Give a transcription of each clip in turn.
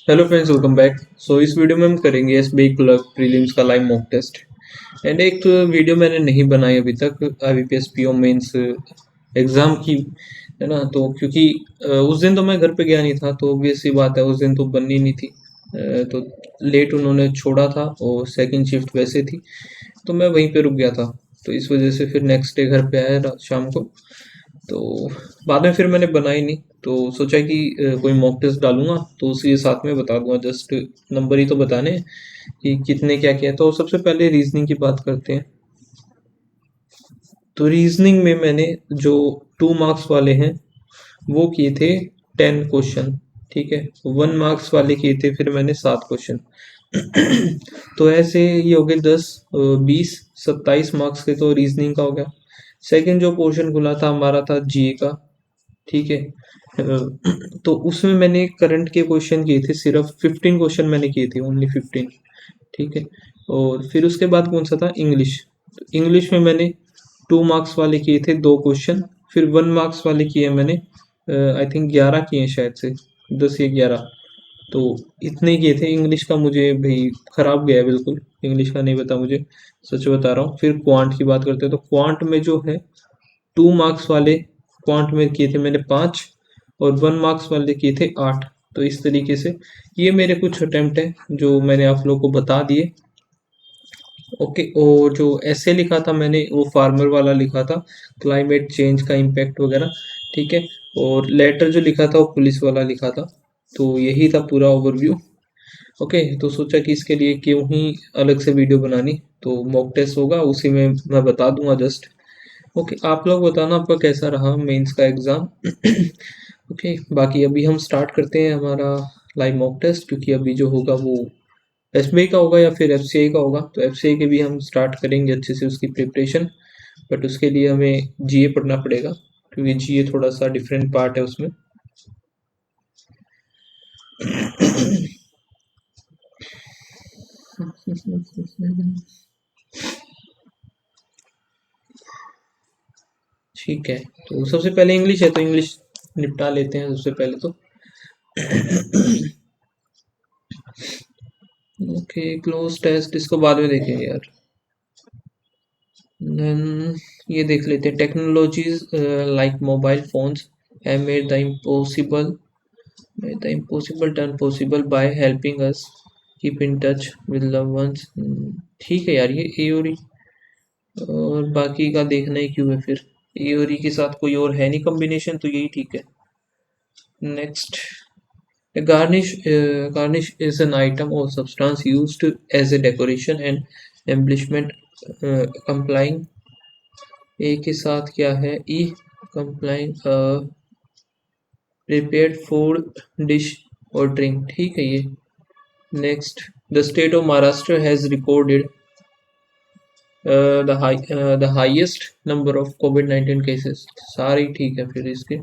Hello friends, welcome back. इस video में हम करेंगे एसबीआई क्लर्क प्रीलिम्स का लाइव मॉक टेस्ट। एंड एक वीडियो मैंने नहीं बनाई अभी तक आईबीपीएस पीओ मेंस एग्ज़ाम की, है ना। तो क्योंकि उस दिन तो मैं घर पे गया नहीं था, तो ऑब्वियस सी बात है उस दिन तो बननी नहीं थी। तो लेट उन्होंने छोड़ा था और सेकंड शिफ्ट वैसे थी, तो मैं वहीं पे रुक गया था। तो इस वजह से फिर नेक्स्ट डे घर पे आया शाम को। तो बाद में फिर मैंने बनाई नहीं, तो सोचा कि कोई मॉक टेस्ट डालूंगा तो उसी के साथ में बता दूंगा। जस्ट नंबर ही तो बताने हैं कि कितने क्या किया है। तो सबसे पहले रीजनिंग की बात करते हैं। तो रीजनिंग में मैंने जो 2 मार्क्स वाले हैं वो किए थे 10 क्वेश्चन, ठीक है। 1 मार्क्स वाले किए थे फिर मैंने 7 क्वेश्चन। तो ऐसे ये हो गए 10, 20, 27 मार्क्स के तो रीजनिंग का हो गया। सेकंड जो पोर्शन खुला था हमारा था जीए का, ठीक है। तो उसमें मैंने करंट के क्वेश्चन किए थे, सिर्फ 15 क्वेश्चन मैंने किए थे, ओनली 15, ठीक है। और फिर उसके बाद कौन सा था, इंग्लिश। तो इंग्लिश में मैंने 2 मार्क्स वाले किए थे 2 क्वेश्चन, फिर 1 मार्क्स वाले किए मैंने, आई थिंक 11 किए शायद से, 10 या 11। तो इतने किए थे। इंग्लिश का मुझे भाई खराब गया है बिल्कुल, इंग्लिश का नहीं बता मुझे, सच बता रहा हूँ। फिर क्वांट की बात करते हैं, तो क्वांट में जो है 2 मार्क्स वाले क्वांट में किए थे मैंने 5, और 1 मार्क्स वाले किए थे 8। तो इस तरीके से ये मेरे कुछ अटेम्प्ट है जो मैंने आप लोगों को बता दिए। ओके। और जो ऐसे लिखा था मैंने वो फार्मर वाला लिखा था, क्लाइमेट चेंज का इम्पैक्ट वगैरह, ठीक है। और लेटर जो लिखा था वो पुलिस वाला लिखा था। तो यही था पूरा ओवरव्यू। ओके, तो सोचा कि इसके लिए क्यों ही अलग से वीडियो बनानी। तो मॉक टेस्ट होगा उसी में मैं बता दूंगा जस्ट। ओके, आप लोग बताना आपका कैसा रहा मेंस का एग्ज़ाम। ओके, बाकी अभी हम स्टार्ट करते हैं हमारा लाइव मॉक टेस्ट, क्योंकि अभी जो होगा वो एसबीआई का होगा या फिर एफसीआई का होगा। तो एफसीआई के भी हम स्टार्ट करेंगे अच्छे से उसकी प्रिपरेशन, बट उसके लिए हमें जीए पढ़ना पड़ेगा, क्योंकि जीए थोड़ा सा डिफरेंट पार्ट है उसमें। ठीक है, तो सबसे पहले इंग्लिश है, तो इंग्लिश निपटा लेते हैं सबसे पहले तो। ओके, क्लोज टेस्ट इसको बाद में देखेंगे यार। Then ये देख लेते हैं, technologies like mobile phones have made the impossible done possible by helping us keep in touch with loved ones। ठीक है यार, ये ए और ई, और बाकी का देखना ही क्यों है फिर। ए और ई के साथ कोई और है नहीं कॉम्बिनेशन, तो यही ठीक है। Next, garnish is an item or substance used as a decoration and embellishment, complying। ए के साथ क्या है, ई, complying prepared food, dish और drink, ठीक है ये। Next, the state of Maharashtra has recorded the highest number of COVID-19 cases। सारे ही ठीक है फिर इसके।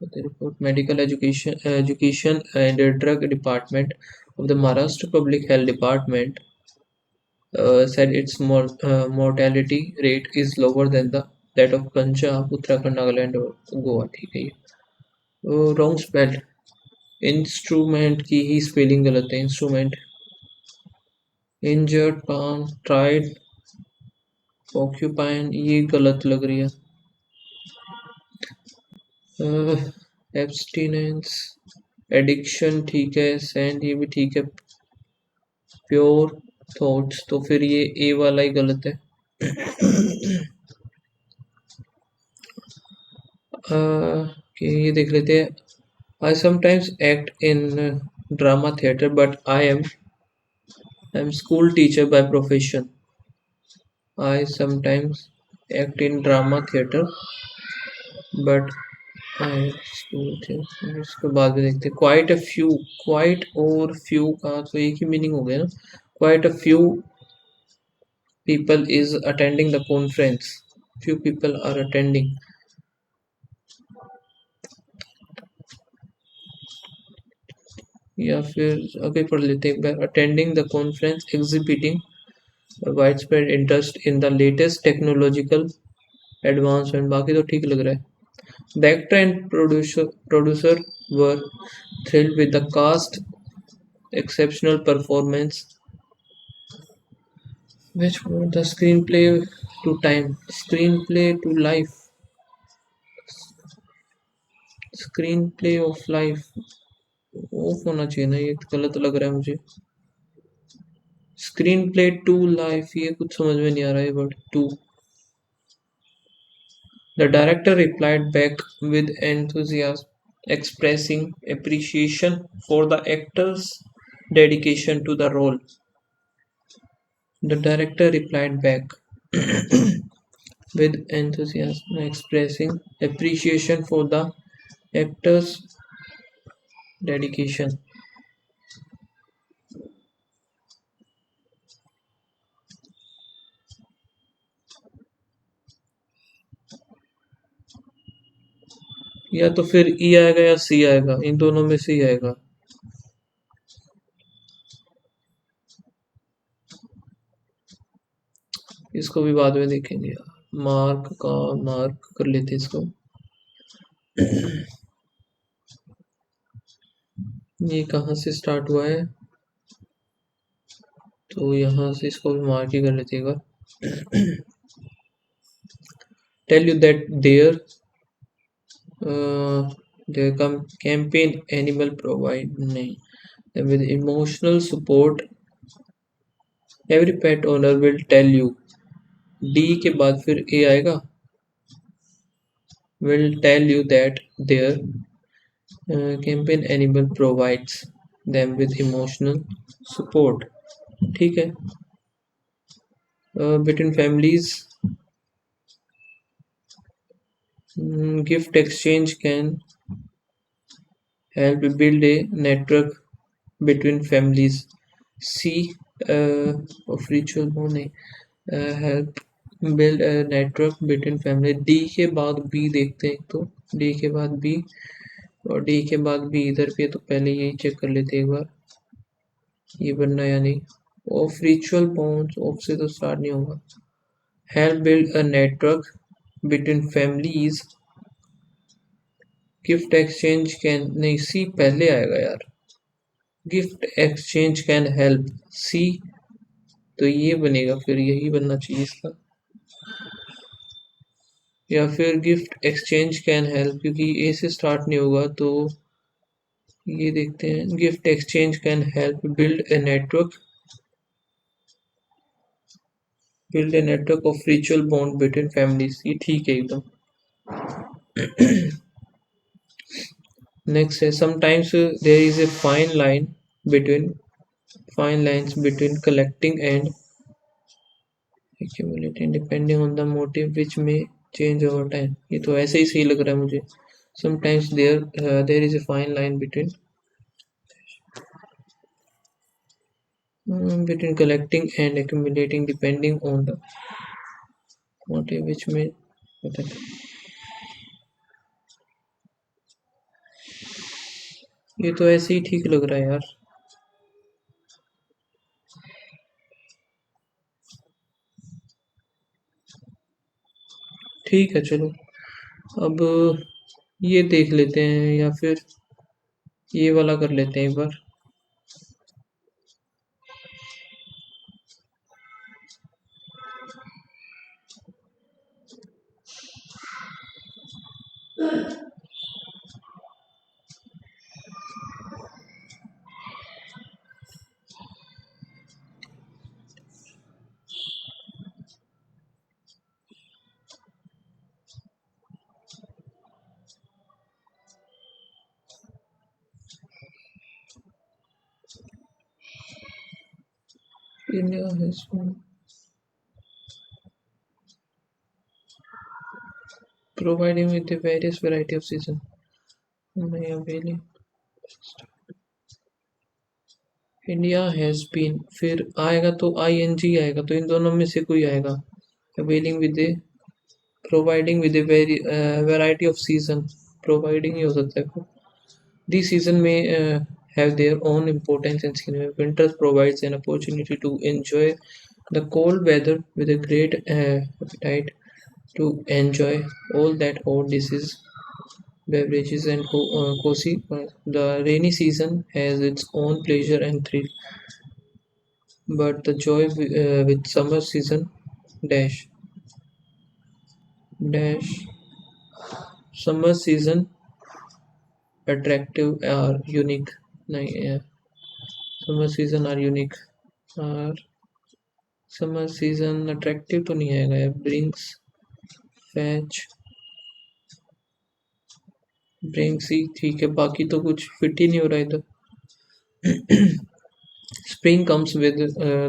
The report, medical education and drug department of the Maharashtra Public Health Department said its mortality rate is lower than that of Punjab, Uttarakhand, Nagaland और गोवा, ठीक है ये। Wrong spelled, instrument की ही स्पेलिंग गलत है, इंस्ट्रूमेंट। इंजर्ड, पाम, ट्राइड, ऑक्यूपाइन, ये गलत लग रही है। एब्सटिनेंस, एडिक्शन, ठीक है। सेंड, ये भी ठीक है। प्योर थॉट्स, तो फिर ये ए वाला ही गलत है। ये देख लेते हैं। I sometimes act in drama theater, but I'm school teacher by profession। I sometimes act in drama theater, but I school teacher। इसके बाद में देखते हैं, quite a few, quite और few का तो एक ही मीनिंग हो गया ना। Quite a few people is attending the conference, few people are attending। या फिर आगे पढ़ लेते हैं, attending the conference exhibiting widespread interest in the latest technological advancement, बाकी तो ठीक लग रहा है। The actor and producer were thrilled with the cast exceptional performance. Which one? The screenplay to time, screenplay to life, screenplay of life. Of होना चाहिए ना, ये गलत लग रहा है मुझे. स्क्रीन प्ले टू लाइफ, ये कुछ समझ में नहीं आ रहा है word two. The director replied back with enthusiasm, expressing appreciation for the actor's dedication to the role. The director replied back with enthusiasm, expressing appreciation for the actor's dedication. या तो फिर ई आएगा या सी आएगा, इन दोनों में से ही आएगा. इसको भी बाद में देखेंगे. मार्क कर लेते इसको. ये कहाँ से स्टार्ट हुआ है, तो यहाँ से इसको भी मार्क ही कर लेते एक बार. Tell you that their campaign animal provide नहीं with emotional support. every pet owner will tell you. D के बाद फिर A आएगा. will tell you that their campaign animal provides them with emotional support. ठीक है. between families, gift exchange can help build a network between families. C of ritual bonding help build a network between family. D के बाद B देखते हैं. तो D के बाद B और D के बाद B इधर पे, तो पहले यही चेक कर लेते हैं एक बार ये बनना या नहीं. ऑफ रिचुअल बॉन्ड्स, ऑफ से तो स्टार्ट नहीं होगा. Help build a network between families. Gift exchange can नहीं, सी पहले आएगा यार. गिफ्ट एक्सचेंज कैन हेल्प, सी तो ये बनेगा, फिर यही बनना चाहिए इसका. या फिर गिफ्ट एक्सचेंज कैन हेल्प, क्योंकि ए से स्टार्ट नहीं होगा, तो ये देखते हैं. Gift exchange can help build a network of ritual bond between families. ये ठीक है एकदम. नेक्स्ट है sometimes there is a fine lines between collecting and accumulating depending on the motive which may change over time. ये तो ऐसे ही सही लग रहा है मुझे. sometimes there is a fine line between collecting and accumulating depending on the motive which may. ये तो ऐसे ही ठीक लग रहा है यार. ठीक है चलो, अब ये देख लेते हैं या फिर ये वाला कर लेते हैं एक बार. India has been providing with the various variety of season. India has been, फिर आएगा तो ING आएगा, तो इन दोनों में से कोई आएगा. Availing with a, providing with a variety of season, providing ही हो सकता है. दिस सीजन में have their own importance in skin. Winter provides an opportunity to enjoy the cold weather with a great appetite to enjoy all that all disease beverages and cozy. The rainy season has its own pleasure and thrill, but the joy with summer season dash dash summer season attractive or unique. नहीं, summer season are unique और summer season attractive तो नहीं आएगा यार. Brings ही ठीक है, बाकी तो कुछ फिट ही नहीं हो रहा इधर. Spring comes with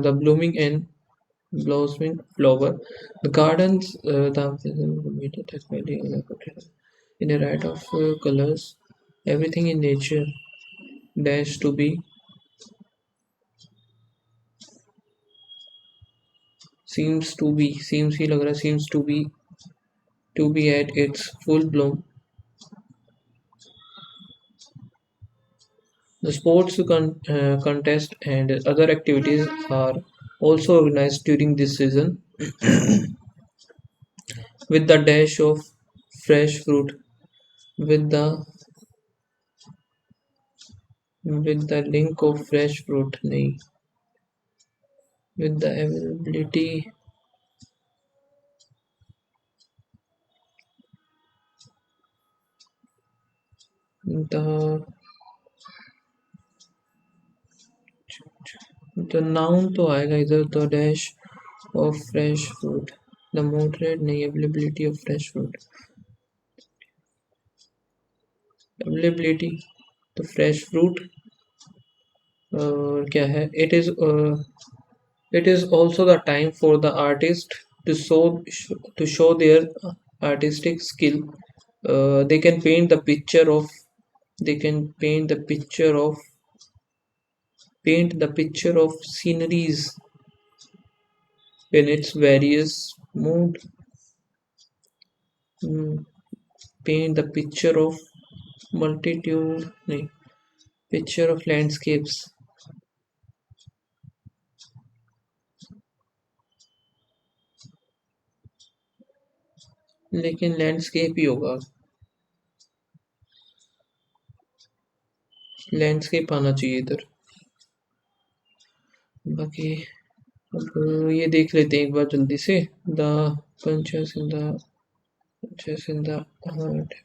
the blooming and blossoming flower. The gardens, in a riot of colors. Everything in nature dash to be seems ही लग रहा है seems to be at its full bloom. The sports contest and other activities are also organized during this season with the dash of fresh fruit, with the link of fresh fruit, नहीं, with the availability the noun तो आएगा इधर. The dash of fresh fruit, the moderate नहीं, availability of fresh fruit, availability the fresh fruit और क्या है. It is also the time for the artist to show their artistic skill. They can paint the picture of sceneries in its various mood. Paint the picture of multitude नहीं, picture of landscapes. लेकिन landscape ही होगा, landscape आना चाहिए इधर. बाकी अब ये देख लेते हैं एक बार जल्दी से. The punches in the heart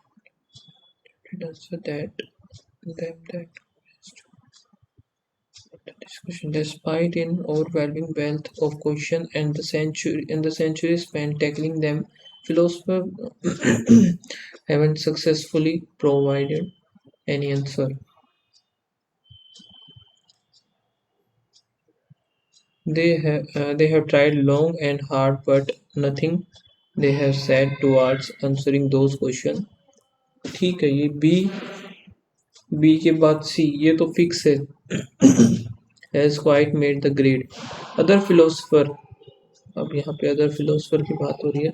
that discussion, despite an overwhelming wealth of questions and the century spent tackling them, philosophers haven't successfully provided any answer. They have tried long and hard, but nothing they have said towards answering those questions. ठीक है, ये B के बाद सी, ये तो fix है. has quite made the grade. Other philosopher, अब यहाँ पे अदर फिलोसफर की बात हो रही है.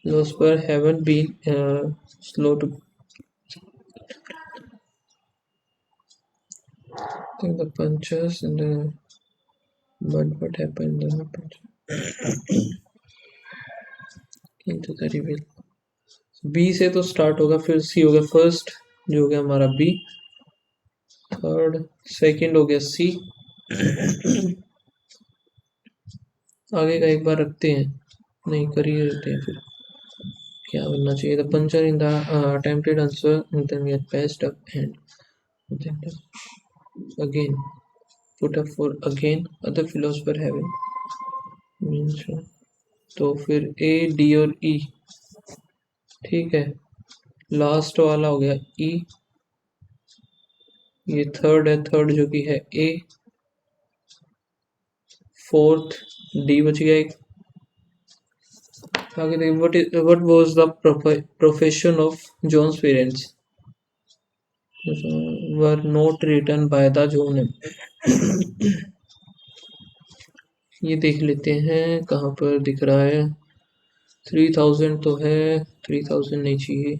Philosopher haven't been slow to think the punches and the but what happened in the punch into the reveal. B से तो स्टार्ट होगा, फिर सी हो गया फर्स्ट जो हो गया हमारा बी, थर्ड सेकंड हो गया सी. आगे का एक बार रखते हैं, नहीं कर ही रहते हैं, फिर क्या बनना चाहिए. The puncher in the attempted answer then we had paced up and again put up for again other philosopher having means. तो फिर ए डी और ई ठीक है. लास्ट वाला हो गया ई, ये थर्ड है, थर्ड जो कि है ए, फोर्थ डी बच गया एक. आगे देखिए what was the profession of John's parents were not written by the John. ये देख लेते हैं कहाँ पर दिख रहा है. 3000 तो है, 3000 नहीं चाहिए,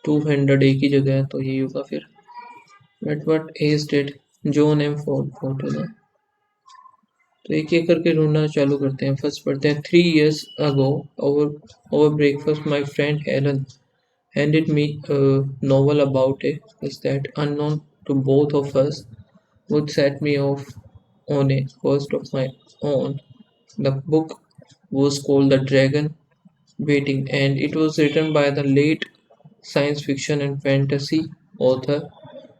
200 एक ही जगह है, तो यही होगा फिर. At what age did John M. Ford ना, तो एक एक करके ढूंढना चालू करते हैं. फर्स्ट पढ़ते हैं. 3 years ago over breakfast my friend Helen handed me a novel about it is that unknown to both of us would set me off on a quest of my own. The book was called The Dragon Waiting, and it was written by the late science fiction and fantasy author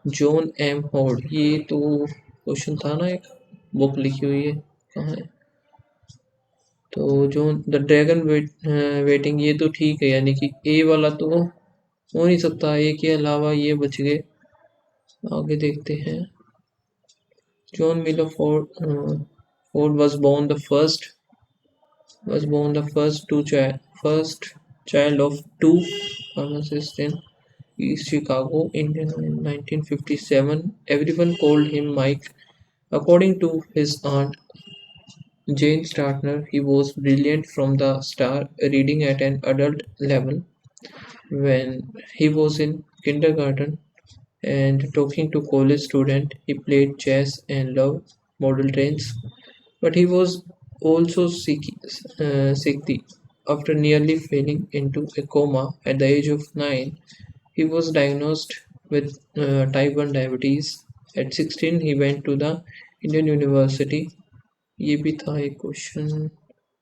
John M Hord. ये तो question था ना, एक book लिखी हुई है, कहाँ है? तो जो द ड्रैगन वेटिंग, ये तो ठीक है, यानी कि ए वाला तो हो नहीं सकता, ए के अलावा ये बच गए। आगे देखते हैं। John Miller Ford was born the first child of two pharmacists in East Chicago, Indiana in 1957. Everyone called him Mike. According to his aunt Jane Startner, he was brilliant from the start, reading at an adult level when he was in kindergarten and talking to college students. He played chess and loved model trains, but he was also sickly. After nearly falling into a coma at the age of 9, he was diagnosed with type 1 diabetes. At 16, he went to the Indian University। ये भी था एक question,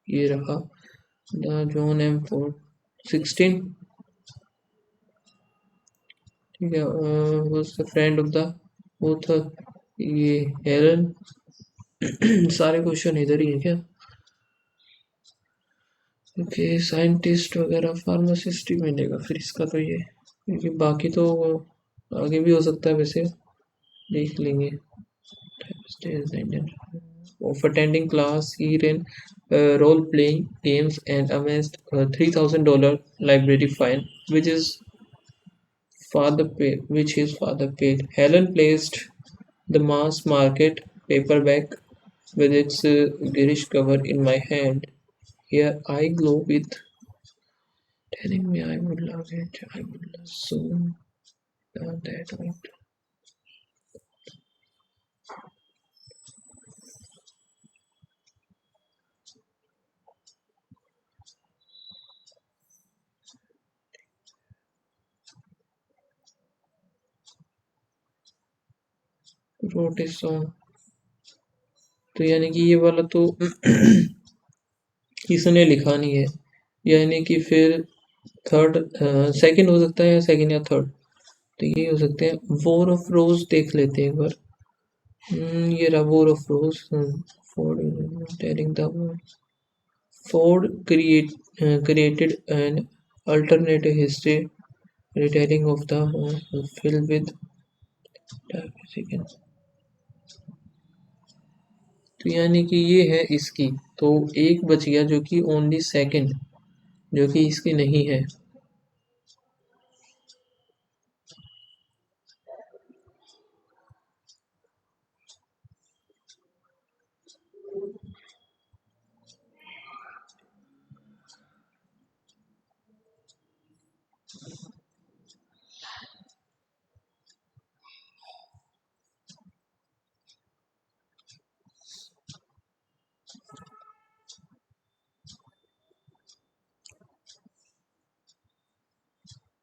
ये रहा। The John M Ford 16, ठीक है, was the friend of the author। ये Helen सारे क्वेश्चन इधर ही है क्या? ओके, साइंटिस्ट वगैरह फार्मासिस्ट ही मिलेगा फिर इसका तो ये, क्योंकि बाकी तो आगे भी हो सकता है, वैसे देख लेंगे। Of attending class, he ran role-playing games and amassed a $3,000 library fine, which his father paid. Helen placed the mass market paperback with its garish cover in my hand. Here I glow with, telling me I would love it. I would love soon that out. Wrote a song। तो यानी कि ये वाला तो इसने लिखा नहीं है, यानी कि फिर थर्ड, सेकंड हो सकता है, या सेकंड या थर्ड, तो ये हो सकते हैं। वॉर ऑफ रोज देख लेते हैं एक बार। ये रहा war of rose. Ford telling the Ford created an alternative history retelling of the film with तो यानी कि ये है इसकी, तो एक बच गया जो कि ओनली सेकंड, जो कि इसकी नहीं है।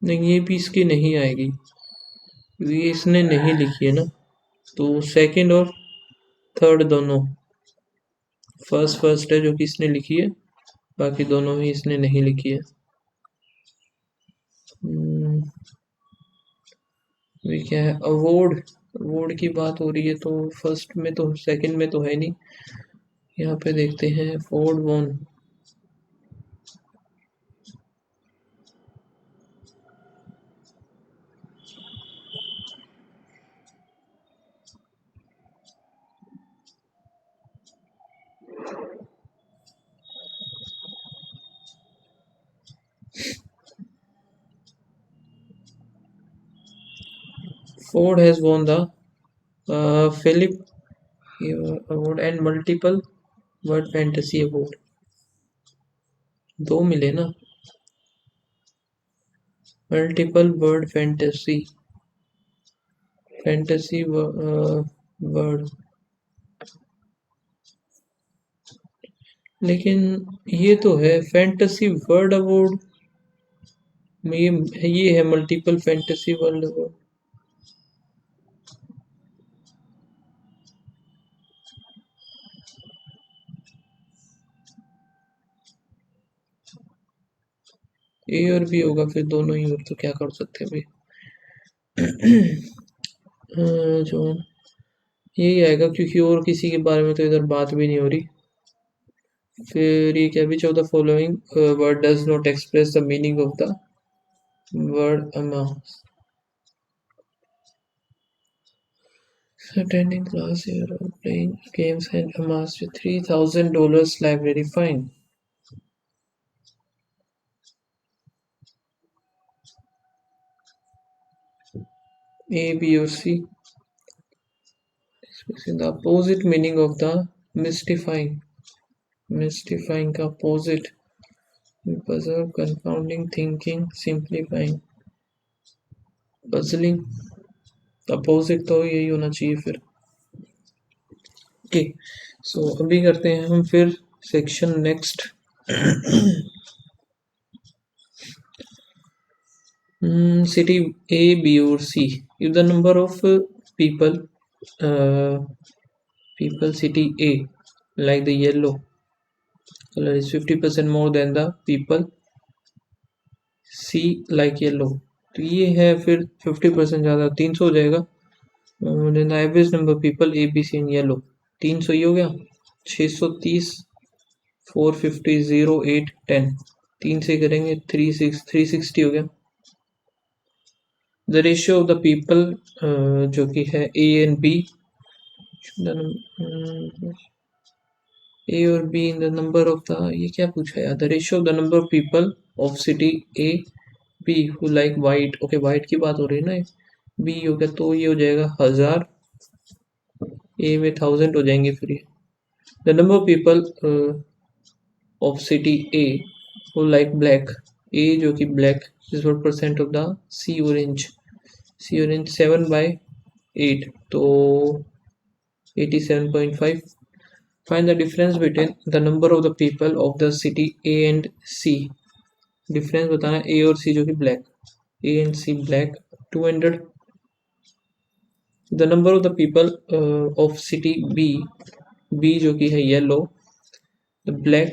नहीं, ये भी इसकी नहीं आएगी, ये इसने नहीं लिखी है ना। तो सेकंड और थर्ड दोनों, फर्स्ट है जो कि इसने लिखी है, बाकी दोनों ही इसने नहीं लिखी है। ये क्या है? अवॉर्ड की बात हो रही है, तो फर्स्ट में तो, सेकंड में तो है नहीं। यहाँ पे देखते हैं Ford won. Ford has won the Philip Award and multiple World Fantasy Award. दो मिले ना, मल्टीपल वर्ड फैंटेसी वर्ड, लेकिन ये तो है फैंटेसी वर्ड अवार्ड। ये है मल्टीपल फैंटेसी वर्ल्ड। ए और बी होगा फिर दोनों ही, और तो क्या कर सकते हैं भाई। जो यही आएगा, क्योंकि और किसी के बारे में तो इधर बात भी नहीं हो रही। फिर ये क्या, which of the following word does not express the meaning of the word amount. Attending class here or playing games and amassed a $3,000 library fine. A, B or C. The opposite meaning of the mystifying. Mystifying का opposite. Puzzle, confounding, thinking, simplifying. Puzzling. Opposite तो यही होना चाहिए फिर। Okay, सो अभी करते हैं हम फिर section next. City A, B or C. If the number of people city A, like the yellow color, is 50% more than the people C like yellow, तो ये है फिर 50% ज़्यादा, 300 हो जाएगा। Then the average number people A B C in yellow, 300 ही हो गया। 630, 450, 0, 8, 10, 3 से करेंगे 360 हो गया। The ratio of the people जो कि है ए एंड बी, ए और B in the number of the, ये क्या पूछा है, the ratio of the number of people of city A B who like white. Okay, white की बात हो रही है ना, बी हो गया तो ये हो जाएगा 1000, ए में 1000 हो जाएंगे फिर ये। The number of people of city A who like black, A जो कि black is what percent of the C orange, 7/8 तो 87.5। Find the difference between the number of the people of the city A and C. Difference बताना A और C जो कि black, A and C black 200। The number of the people of city B, B जो कि है yellow, the black,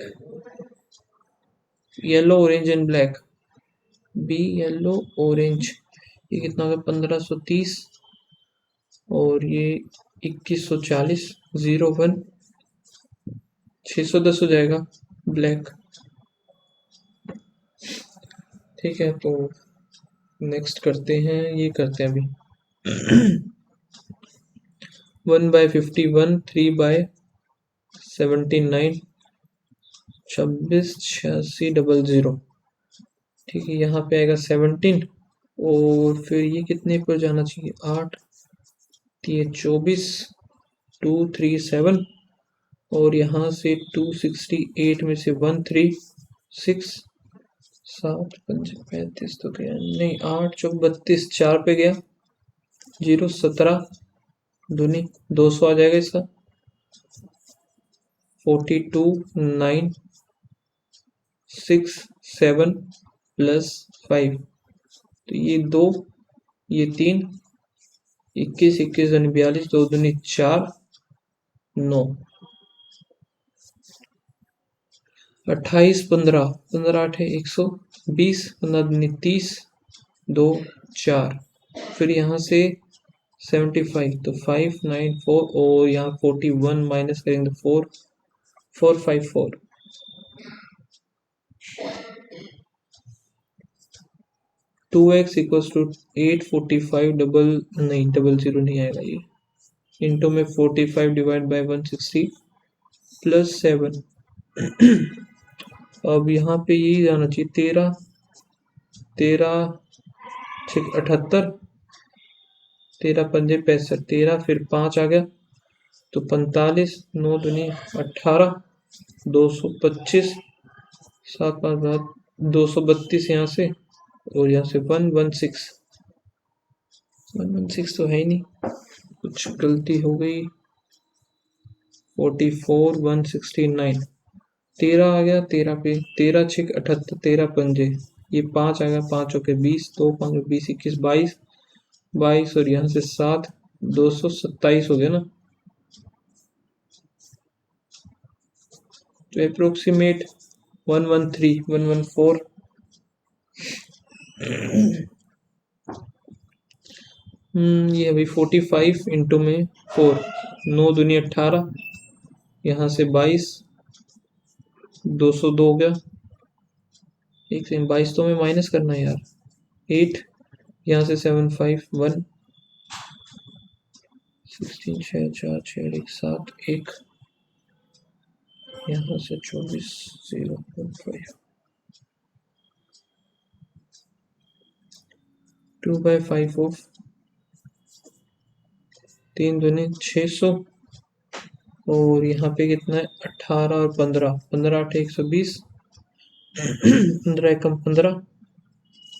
yellow orange and black, B yellow orange, ये कितना होगा 1530 और ये 2140, 01, 610 हो जाएगा ब्लैक। ठीक है, तो नेक्स्ट करते हैं, ये करते हैं अभी 1/51, 3/79, 26, 86, 00। ठीक है, यहाँ पे आएगा 17 और फिर ये कितने पर जाना चाहिए, 8, ये 24, 237 और यहाँ से 268 में से 136, 7, 5, 35 तो गया नहीं, 8, 4, 32, 4 पे गया, 0, 17 दूनी 200 आ जाएगा इसका, 42, 9, 6, 7 प्लस 5, तो ये 2, ये 3, 21, 21 दूनी 42, 2 दूनी 4, 9, 28, 15, 15 8 है 120, 15 दूनी 30, 2, 4, फिर यहाँ से 75 तो 5, 9, 4 और यहाँ 41 माइनस करेंगे 4, 4, 5, 4। 2x इक्वल्स टू 845 00 नहीं आएगा ये, इंटू में 45 डिवाइड बाई 160 प्लस 7। अब यहाँ पे यही जाना चाहिए 13, 13 78, 13 पंजे 65, 13 फिर 5 आ गया तो 45, 9 दूनी 18, 225, 7 5 बाद 232 यहाँ से और यहाँ से 116, 116 तो है ही नहीं, कुछ गलती हो गई। 44, 169, 13 आ गया, 13 पे 13 6 78, 13 पंजे ये 5 आएगा, 5 होके 20, 2 5 20 21 22 22 और यहाँ से 7, 227 हो गया ना। तो अप्रोक्सीमेट 113 114 ये अभी 45 इंटू में 4, 9 दूनी 18, यहाँ से 22, 202 हो गया। एक सेकंड, 22 तो हमें माइनस करना है यार। 8, यहाँ से 7 5 1 16 6 4 6 1 7 1, यहाँ से 24 0 1 5 2/5 ऑफ 3 दूनी 600 और यहाँ पे कितना है 18 और 15, 15 8 120, 15 एकम 15,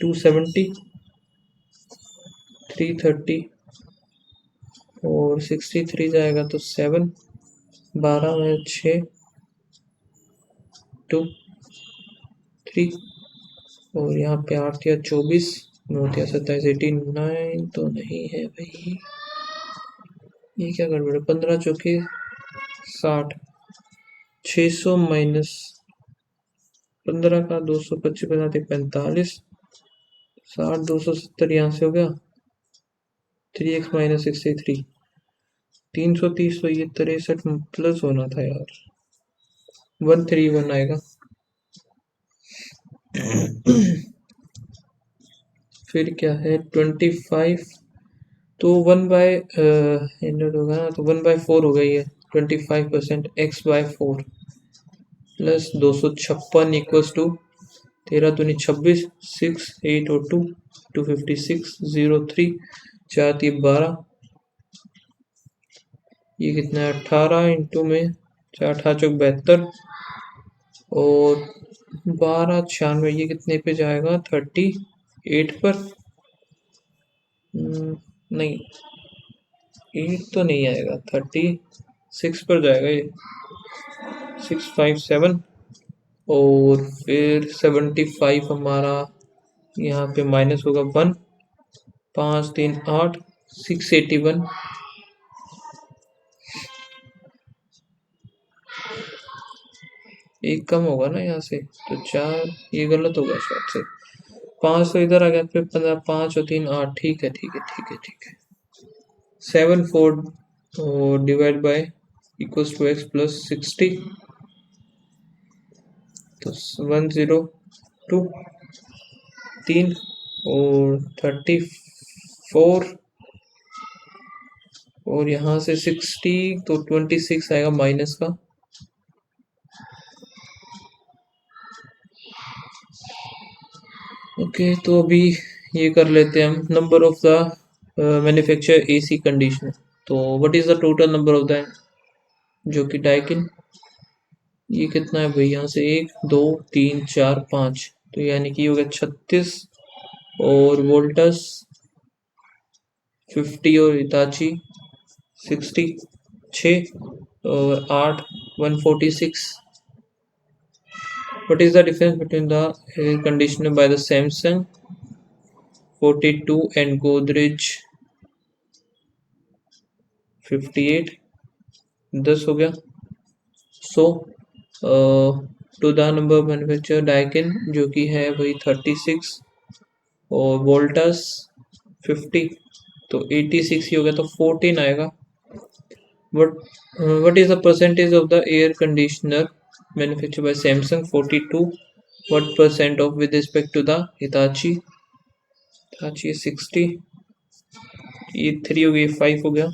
270, 330 और 63 जाएगा तो 7, 12 में 6 2 3 और यहाँ पे 8 या 24, 9 या 27 89 तो नहीं है भाई, ये क्या गड़बड़ है। 15 चौके 60, 600 माइनस 15 का 225 बनाते 45, 60 270 यहाँ से हो गया 3x माइनस 63, 330 तो ये 63 प्लस होना था यार, 131 आएगा। फिर क्या है 25, तो 1/100 होगा ना, तो 1/4 हो गई है 25% x/4 प्लस 256 इक्वल्स टू 13 दूनी 26, 6 8 और 2 256 0 3 4 3 12, ये कितना है 18 इंटू में 4 18 चौक 72 और 12 96, ये कितने पे जाएगा 38 पर, नहीं 8 तो नहीं आएगा, 36 पर जाएगा ये, 657 और फिर 75 हमारा यहाँ पे माइनस होगा 1, 5 3 8 681, एक कम होगा ना यहाँ से तो 4, ये गलत होगा शायद से, 5 तो इधर आ गया, फिर 15 5 और 3 8, ठीक है ठीक है ठीक है ठीक है। 7 4 divide by equals to x plus 60, तो 102 3 और 34 और यहाँ से 60 तो 26 आएगा माइनस का, ओके। तो अभी ये कर लेते हैं हम number of the manufacture AC conditioner. तो what is the total number of the, जो कि डाइकिन, ये कितना है भाई, यहाँ से 1 2 3 4 5, तो यानी कि हो गया 36 और वोल्टस 50 और इताची 60 6 और 8 146। What is the difference between the air conditioner by the Samsung 42 and Godrej 58? 10 हो गया। So to the number manufacture Daikin जो कि है वही 36 और वोल्टस 50, तो 86 ही हो गया, तो 14 आएगा। What is the percentage of the air conditioner manufactured by Samsung 42? What percent of with respect to the Hitachi? Hitachi 60, ये 3 हो गई, 5 हो गया,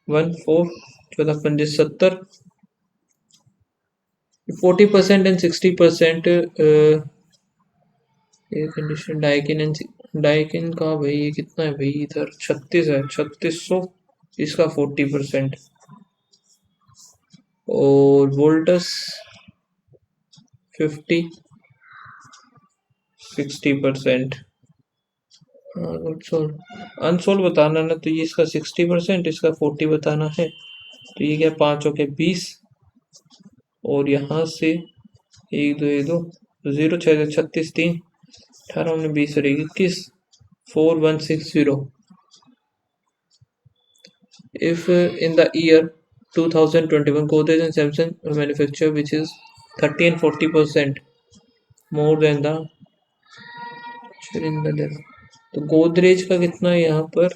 1 4 14 पंजे 70, 40% and 60% air condition Daikin and Daikin का भाई ये कितना है भाई, इधर 36 है, 3600, इसका 40% और वोल्टस 50 60%। अनसोल्ड बताना ना, तो ये इसका 60%, इसका 40 बताना है, तो ये क्या 5 हो गया 20 और यहाँ से 1 2 1 2 0 6 36 3 18 19 20 और 21 4160. If in the year 2021 Godrej and Samsung manufacture which is 30 and 40% more than the in the level. तो गोदरेज का कितना है यहाँ पर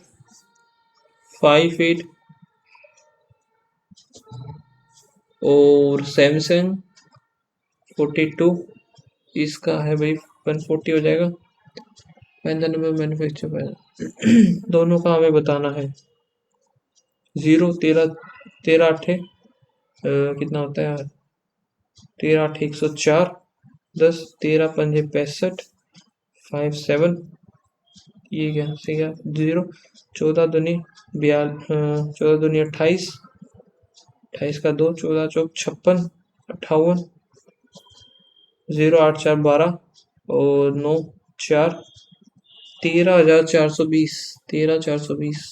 58 और सैमसंग 42 इसका है भाई 140 हो जाएगा। फाइंड द नंबर मैन्युफैक्चर दोनों का हमें बताना है। 0 13 13 8 कितना होता है यार 13 8 104 10 13 5 65 5 7 ये क्या से गया 0 14 दूनी 14 दूनी 28 28 का 2 14 चौक 56 58 0 8 4 12 और 9 4 13,420 13,420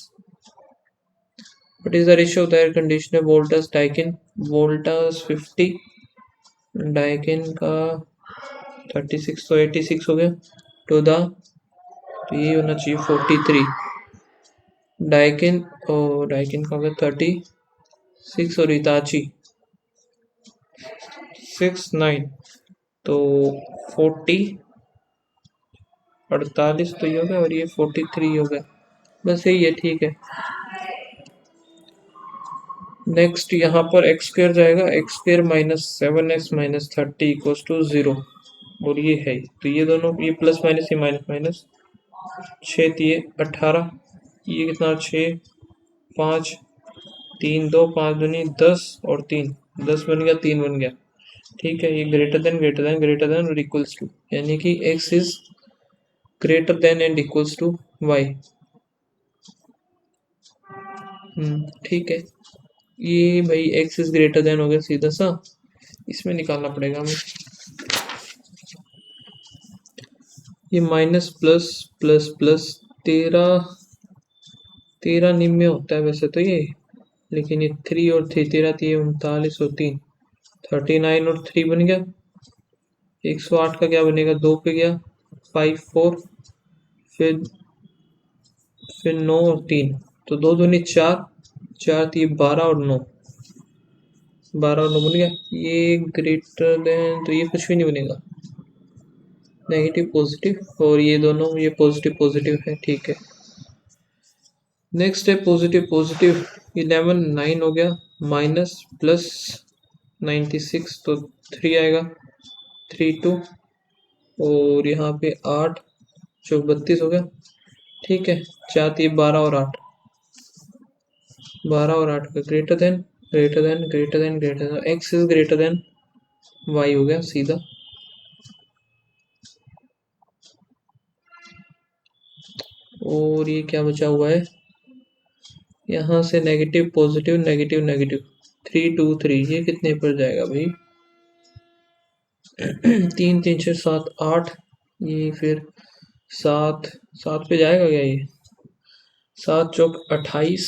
What is the ratio of the air conditioner Voltas Daikin Voltas 50 Daikin का 36 तो 86 हो गया to the तो ये होना चाहिए 43 डाइकिन और डाइकिन का होगा 36 और इताची 69 तो 40 48 तो ये हो गया और ये 43 हो गया बस यही है ठीक है। नेक्स्ट यहाँ पर एक्स स्क्वायर जाएगा x square minus 7x minus 30 equals to 0 और ये है तो ये दोनों ये प्लस माइनस ये माइनस माइनस 6 ये 18 ये कितना 6 5 3 2 5 दूनी 10 और 3 10 बन गया 3 बन गया ठीक है। ये ग्रेटर देन और इक्वल्स टू यानी कि x is greater than and equals to y ठीक है। ये भाई x इज ग्रेटर देन हो गया सीधा सा इसमें निकालना पड़ेगा हमें। ये माइनस प्लस प्लस प्लस 13 निम्न होता है वैसे तो ये लेकिन ये 3 और 3 13 39 और 3 39 और 3 बन गया 108 का क्या बनेगा 2 पे गया 5 4 फिर 9 और 3 तो 2 दूनी 4 4 3 12 और 9 12 और 9 बन गया। ये ग्रेटर देन तो ये कुछ भी नहीं बनेगा नेगेटिव पॉजिटिव और ये दोनों ये पॉजिटिव पॉजिटिव है ठीक है। नेक्स्ट है पॉजिटिव पॉजिटिव 11 9 हो गया माइनस प्लस 96 तो 3 आएगा 3 2 और यहाँ पे 8 जो 32 हो गया ठीक है 4 3 12 और 8 12 और 8 का greater than x is greater than y हो गया सीधा। और ये क्या बचा हुआ है यहाँ से नेगेटिव पॉजिटिव नेगेटिव नेगेटिव 3 2 3 ये कितने पर जाएगा भाई 3 3 6 7 8 ये फिर 7 7 पे जाएगा क्या ये 7 चौक 28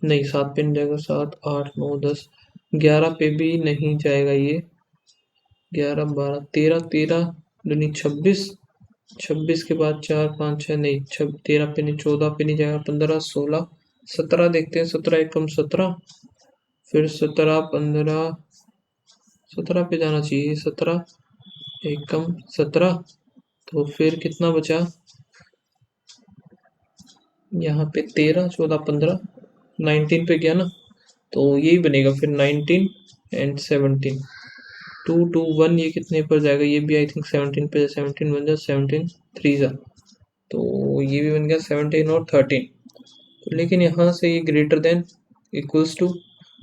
नहीं 7 पे नहीं जाएगा 7 8 9 10 11 पे भी नहीं जाएगा ये 11 12 13 13 दूनी 26 26 के बाद 4 5 6 नहीं 13 पे नहीं 14 पे नहीं जाएगा 15 16 17 देखते हैं 17 एकम 17 फिर 17 15 17 पे जाना चाहिए 17 एकम 17 तो फिर कितना बचा यहाँ पे 13 14 15 19 पे गया ना तो यही बनेगा फिर 19 एंड 17 2 2 1 ये कितने पर जाएगा ये भी आई थिंक 17 पे 17 बन जाए 17 3 जा तो ये भी बन गया 17 और 13 तो लेकिन यहाँ से ये ग्रेटर देन इक्वल्स टू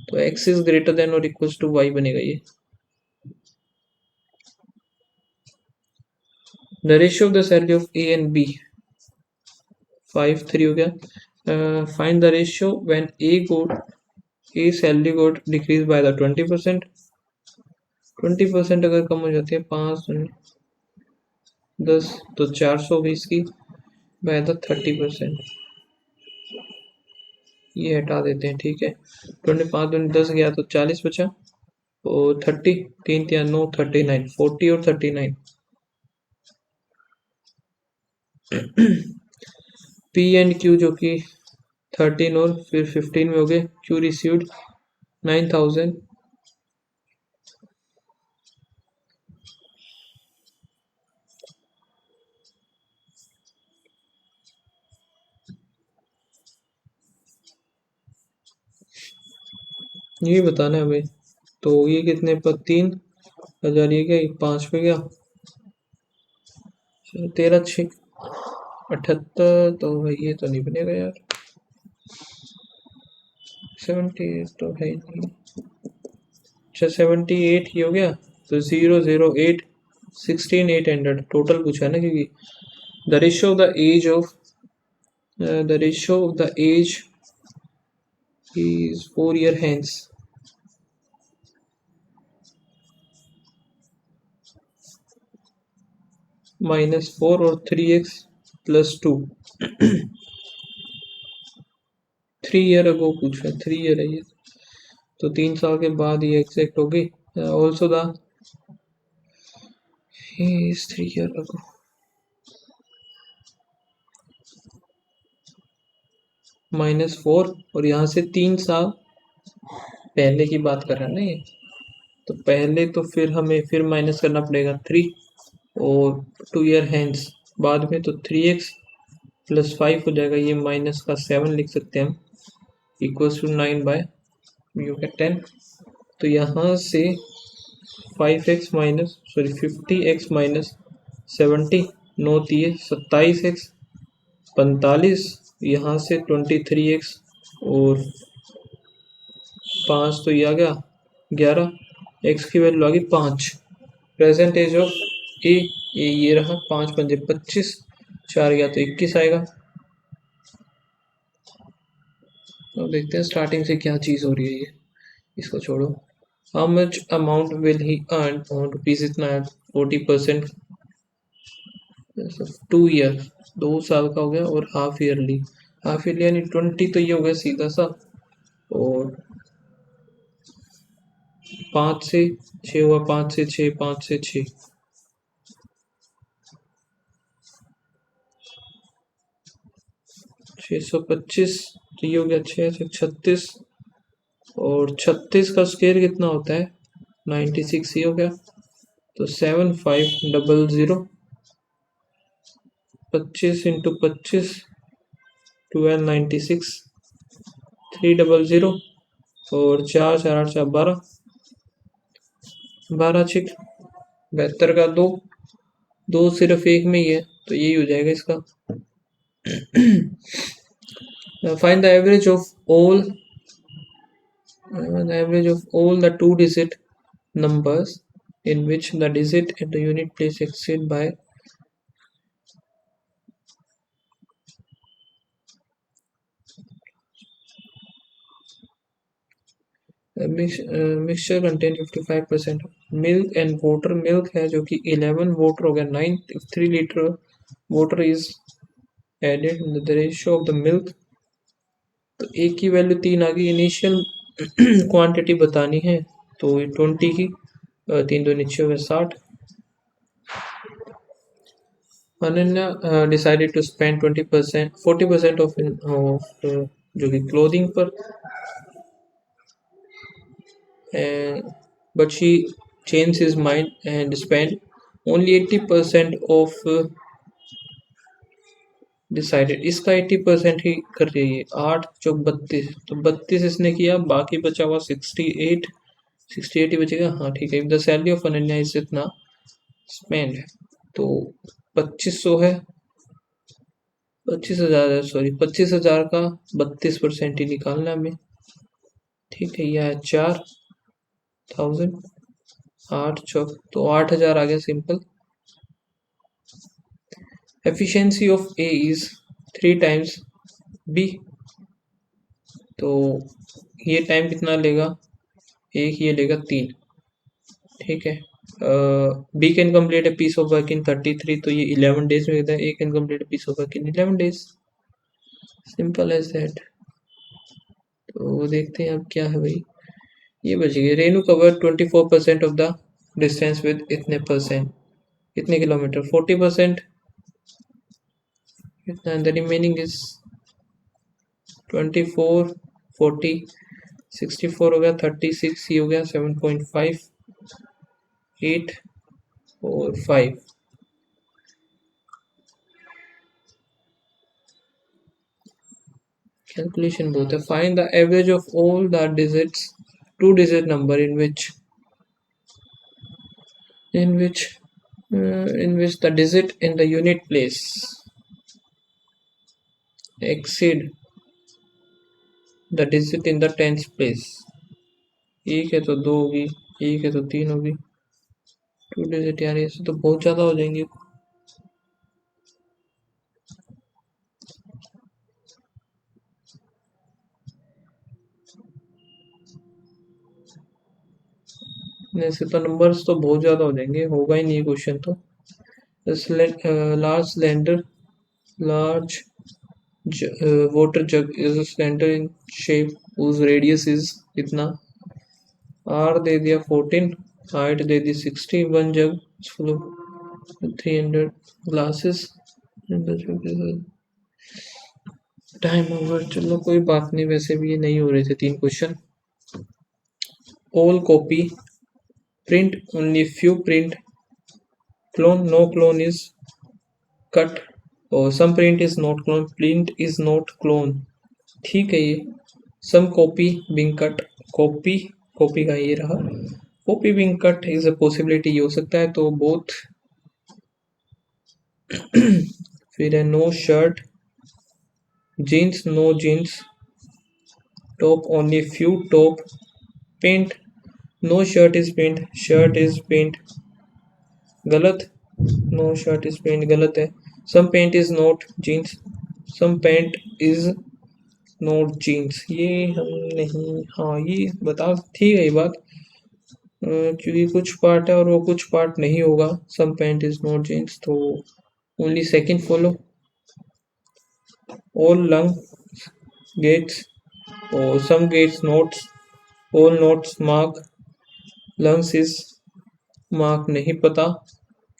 तो x इज ग्रेटर देन और इक्वल्स टू y बनेगा ये। The ratio of the salary of a and b 5 3 हो गया find the ratio when a salary got decrease by the 20% अगर कम हो जाती है 5 10 तो 420 की बाय द 30% ये हटा देते हैं ठीक है 25 दूनी 10 गया तो 40 बचा और 30 3 3 9 39 40 और 39 पी एंड क्यू जो कि 13 और फिर 15 में हो गए। Q received 9000। ये बताना है हमें। तो ये कितने पर 3000, ये क्या 5 पे गया, 13 6 78। तो भाई ये तो नहीं बनेगा यार, 78 तो है ही नहीं। अच्छा 78 ही हो गया। तो 008 16 800 टोटल पूछा है ना, क्योंकि the ratio of the age of the ratio of the age is 4 year hence। -4 और 3x +2। 3 ईयर अगो पूछा है, 3 ईयर है ये। तो 3 साल के बाद ये एग्जैक्ट होगी। Also the is 3 year ago. -4 और यहाँ से 3 साल पहले की बात कर रहे हैं ना ये। तो पहले तो फिर हमें फिर माइनस करना पड़ेगा 3 और 2 ईयर हैंस बाद में, तो 3x +5 हो जाएगा। ये माइनस का 7 लिख सकते हैं हम, इक्वल्स टू 9 बाय यू का 10। तो यहाँ से 5x माइनस 50x माइनस 70 9 दिए 27x 45। यहाँ से 23x और 5 तो ये आ गया 11, x की वैल्यू आ गई 5। प्रेजेंट एज ऑफ ए, ये रहा 5 पंजे 25, 4 गया तो 21 आएगा। अब देखते हैं स्टार्टिंग से क्या चीज़ हो रही है। ये इसको छोड़ो। How much amount will he earn rupees इतना है 40%। 2 ईयर 2 साल का हो गया और हाफ ईयरली, हाफ ईयरली यानी 20, तो ये हो गया सीधा सा। और 5 से 6 हुआ, 5 से 6, 5 से 6, 625। तो ये हो गया 6 से 36, और 36 का स्क्वायर कितना होता है 96, ये हो गया। तो 7500, 25 इंटू 25 1296, 300 और 4 4 8 4 12, 12 6 72 का 2, 2 सिर्फ एक में ही है तो यही हो जाएगा इसका। Find the average of all the 2-digit numbers in which the digit and the unit place exceed by mixture contain 55% milk and water। milk है जो कि 11, water हो गया 9, 3 liter water is added। the ratio of the milk, तो एक की value 3 आ गई। Initial quantity बतानी है तो 20 की 3 2 नीचे हो गया 60। Ananya decided to spend 40% of जो कि क्लोथिंग पर, but she changed his mind and spent only 80% of decided. इसका 80% ही कर रही है। 8 चौक 32, तो 32 इसने किया, बाकी बचा हुआ 68, 68 ही बचेगा। हाँ ठीक है। द सैलरी ऑफ अनन्या इस इतना स्पेंड, तो 2500 है, 25,000 है, सॉरी 25,000 का 32% ही निकालना है हमें। ठीक है, यह है 4000, 8 चौक तो 8000 आ गया simple. Efficiency of A is 3 times B, तो ये टाइम कितना लेगा, एक ये लेगा 3। ठीक है। B can complete a piece of work in 33, तो ये 11 डेज में होता है। A can complete a piece of work in 11 days, simple as that. तो देखते हैं अब क्या है भाई। ये बच गई। Renu cover 24% of the distance with इतने परसेंट, कितने kilometre 40%। and the remaining is 24, 40, 64 हो गया, 36 ही हो गया, 7.5, 8 और 5। कैलकुलेशन बहुत है। Find the average of all the digits, two digit number in which the digit in the unit place exceed the digit in the tens place। एक है तो दो होगी, एक है तो तीन होगी, टू डिजिट यार ऐसे तो बहुत ज्यादा हो जाएंगे। ऐसे तो नंबर्स तो बहुत ज्यादा हो जाएंगे, होगा ही नहीं क्वेश्चन तो। Large cylinder, large water jug is a cylinder in shape whose radius is कितना, R दे दिया 14, height they the 60, one jug full of 300 glasses. Time over, चलो कोई बात नहीं, वैसे भी ये नहीं हो रहे थे 3 question. All copy, print only few print, clone no clone is cut, और some print is not clone, print is not clone. ठीक है ये some copy being cut, copy copy का ये रहा, copy being cut is a possibility, ये हो सकता है तो बोथ। फिर है no shirt, jeans no jeans, top only few top, pant no shirt is pant, shirt is pant, गलत, नो शर्ट इज पेंट गलत है। Some pant is not jeans, some pant is not jeans, ये हम नहीं, हाँ ये बता, ठीक है ये बात, क्योंकि कुछ पार्ट है और वो कुछ पार्ट नहीं होगा, some pant is not jeans, तो only second follow. All lung gates और some gates notes, all notes mark, lungs is mark नहीं पता,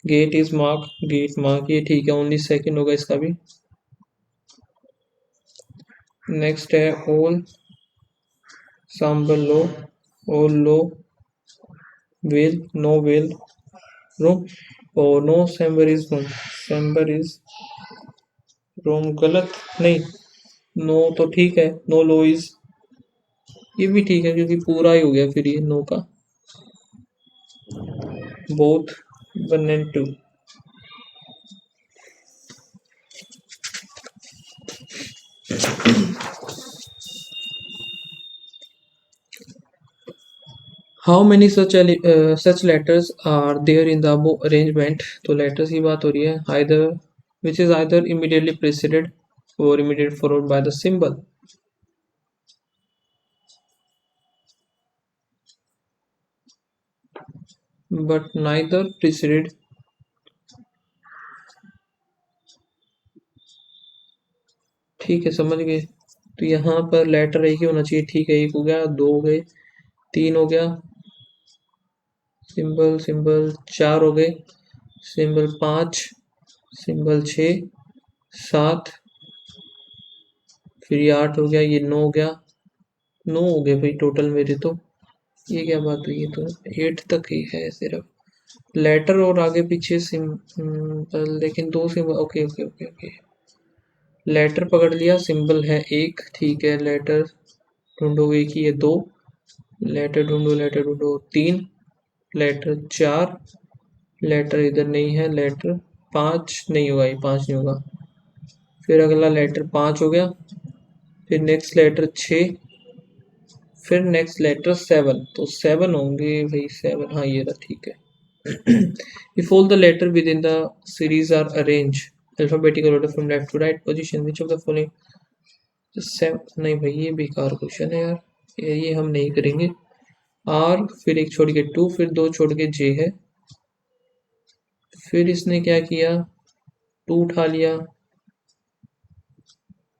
gate is mark, gate mark, ये ठीक है, ओनली सेकंड होगा इसका भी। नेक्स्ट है all sambar low, all low well no well room, और no sambar is room, sambar is room गलत, नहीं नो तो ठीक है, नो लो इज, ये भी ठीक है क्योंकि पूरा ही हो गया फिर ये नो का। Both 1 and 2। How many such letters are there in the above arrangement, तो लेटर्स की बात हो रही है, either which is either immediately preceded और immediate followed by the symbol, but neither preceded. ठीक है समझ गए, तो यहाँ पर लेटर एक ही होना चाहिए, ठीक है, एक हो गया, दो हो गए, तीन हो गया, सिंबल सिंबल चार हो गए, सिंबल पाँच, सिंबल 6, 7, फिर ये 8 हो गया, ये 9 हो गया, 9 हो गए भाई टोटल मेरे तो। ये क्या बात हुई, ये तो 8 तक ही है सिर्फ लेटर और आगे पीछे सिंबल, लेकिन दो symbol, okay okay okay okay, letter पकड़ लिया, सिंबल है एक, ठीक है, लेटर ढूंढो, एक ही है, दो, लेटर ढूंढो, तीन, लेटर चार, लेटर इधर नहीं है, लेटर पाँच नहीं होगा, ये पाँच नहीं होगा, फिर अगला लेटर पाँच हो गया, फिर नेक्स्ट लेटर छः, फिर नेक्स्ट लेटर सेवन, तो सेवन होंगे भाई, सेवन, हाँ ये रहा, ठीक है। If all the letter within the series are arranged alphabetical order from left to right position, which of the following, नहीं भाई ये बेकार क्वेश्चन है यार, ये हम नहीं करेंगे। आर, फिर एक छोड़ के टू, फिर दो छोड़ के जे है, फिर इसने क्या किया, टू उठा लिया,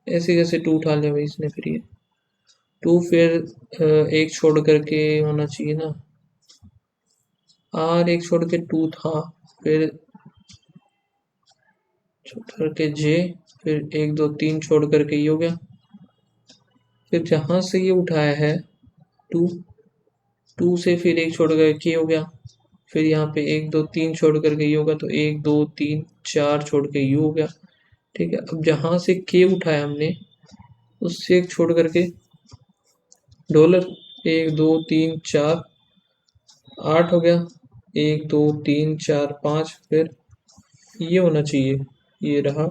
ऐसे कैसे टू उठा लिया भाई इसने, फिर ये टू, फिर एक छोड़ करके होना चाहिए ना, आर एक छोड़ के टू था, फिर छोड़ करके जे, फिर 1 2 3 छोड़ करके ये हो गया। फिर जहां से ये उठाया है 2, 2 से फिर 1 छोड़ करके ये हो गया। फिर यहाँ पे 1 2 3 छोड़ करके ये होगा, तो 1 2 3 4 छोड़ के यू हो गया। ठीक है, अब जहां से के उठाया हमने उससे एक छोड़ करके डॉलर, 1 2 3 4 8 हो गया। 1 2 3 4 5, फिर ये होना चाहिए, ये रहा।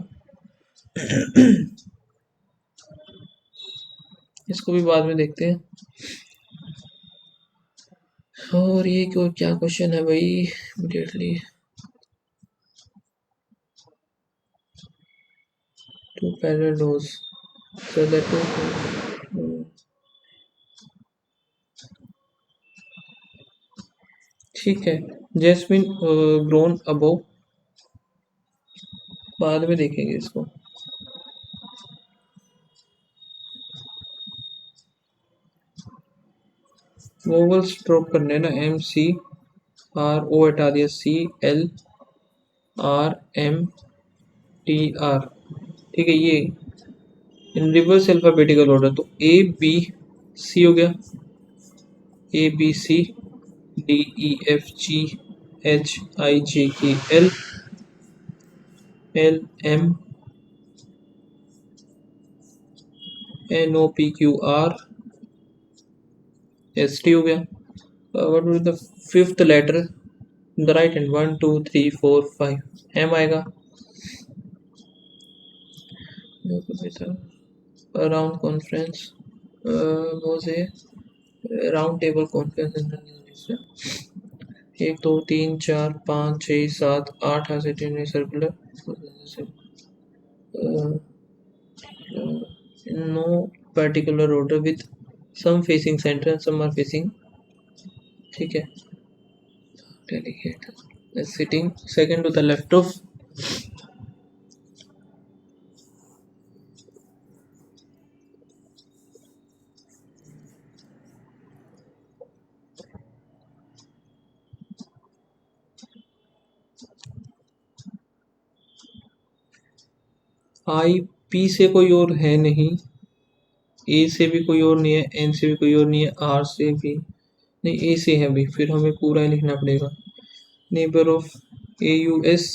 इसको भी बाद में देखते हैं। और ये क्या क्वेश्चन है भाई, immediately. Two parallel rows, so that ठीक है। जैस्मिन ग्रोन अबव, बाद में देखेंगे इसको। वोवल्स ड्रॉप करने ना, एम सी आर ओ हटा दिया, C L R M T R. ठीक है, ये इन रिवर्स अल्फाबेटिकल ऑर्डर, तो ए बी सी हो गया, A B C D E F G H I J K L L M N O P Q R S T हो गया। What will the fifth letter the right hand, 1 2 3 4 5 M आएगा। Around conference was a round table conference. 1 2 3 4 5 6 7 8 circular, no particular order with some facing center and some are facing, ठीक है। Delegate is sitting second to the left of I, P से कोई और है नहीं, ए से भी कोई और नहीं है, एन से भी कोई और नहीं है, आर से भी नहीं, ए से है भाई, फिर हमें पूरा लिखना पड़ेगा। Neighbour of A U S,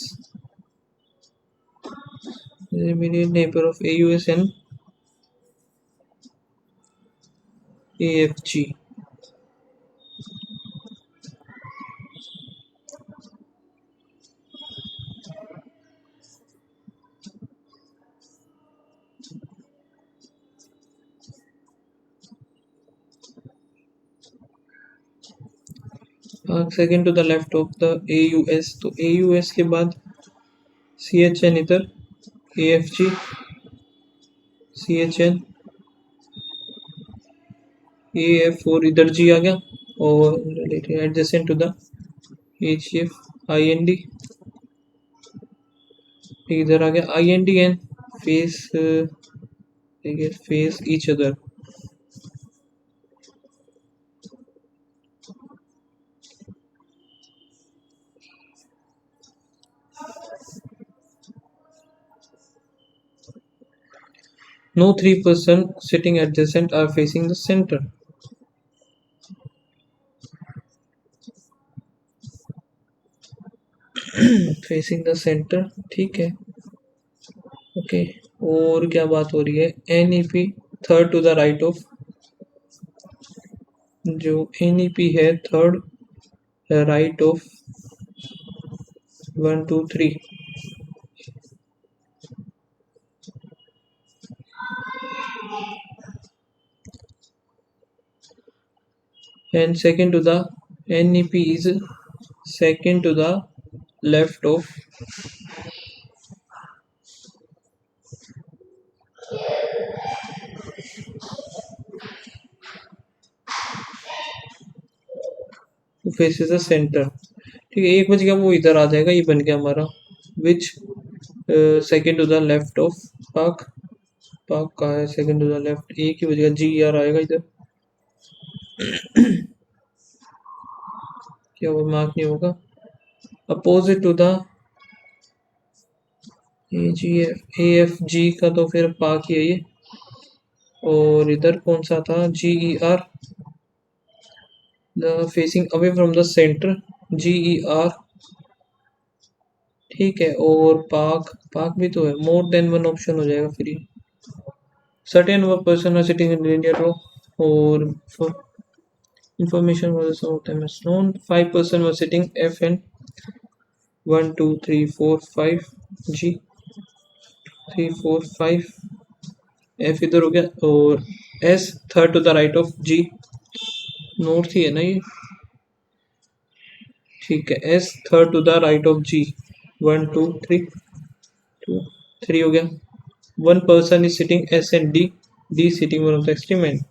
neighbour of A U S N A F G. Second to the left of the A U S, तो ए यू एस के बाद सी एच एन इधर, A F G C H N A F, और इधर G आ गया, और adjacent to the H F I N D, इधर आ गया I N D N, face, ठीक है, face each other. No three person sitting adjacent are facing the center. Facing the center, ठीक है। ओके, और क्या बात हो रही है, N E P third to the right of, जो एन ई पी है third right of 1 2 3, and second to the NEP is second to the left of faces the center। ठीक है, एक बज गया, वो इधर आ जाएगा, ये बन गया हमारा which second to the left of पाक। पाक का है सेकेंड टू द लेफ्ट, एक ही बज गया, जी आर आएगा इधर। क्या वो मार्क नहीं होगा, अपोजिट टू द AFG का तो फिर पाक ही है ये। और इधर कौन सा था, GER, the facing away from the centre, GER, ठीक है। और पाक, पाक भी तो है, मोर देन वन ऑप्शन हो जाएगा फिर ये। सर्टेन व person are sitting in linear row, और information was some of them is known. 5 person were sitting F and 1 2 3 4 5 G 3 4 5 F इधर हो गया, और S third to the right of G, north ही है ना ये, ठीक है। S third to the right of G, 1 2 3 हो गया। 1 person is sitting S and D, D sitting one of the extreme end,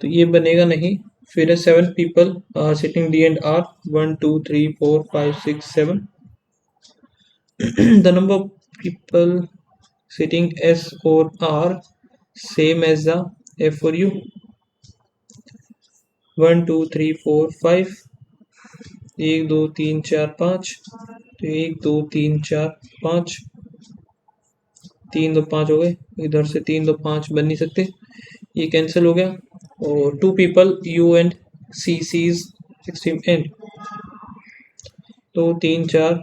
तो ये बनेगा नहीं। फिर 7 people are sitting D and R, 1 2 3 4 5 6 7 the number of people sitting S or R same as the F for U, 1 2 3 4 5, 1 2 3 4 5, तो 1 2 3 4 5, 3 2 5 हो गए, इधर से 3 2 5 बन नहीं सकते, ये कैंसिल हो गया। और 2 people U and C, C is extreme end, तो 3 4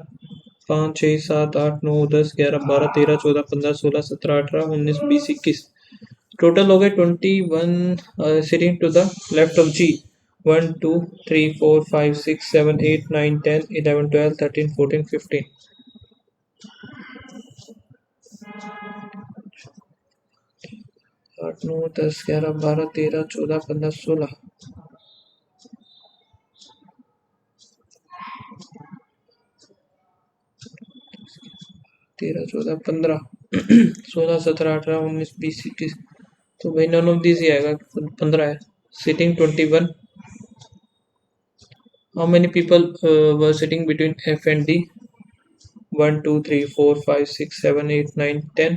5 6 7 8 9 10 11 12 13 14 15 16 17 18 19 20 21, टोटल हो गए 21 sitting to the left of G, 1 2 3 4 5 6 7 8 9 10 11 12 13 14 15, 8 9 10 11 12 13 14 15 16, 13 14 15 16 17 18 19 20 21, तो भाई नन ऑफ दिस ही आएगा, 15 है। Sitting 21, how many people were sitting between F and D, 1 2 3 4 5 6 7 8 9 10,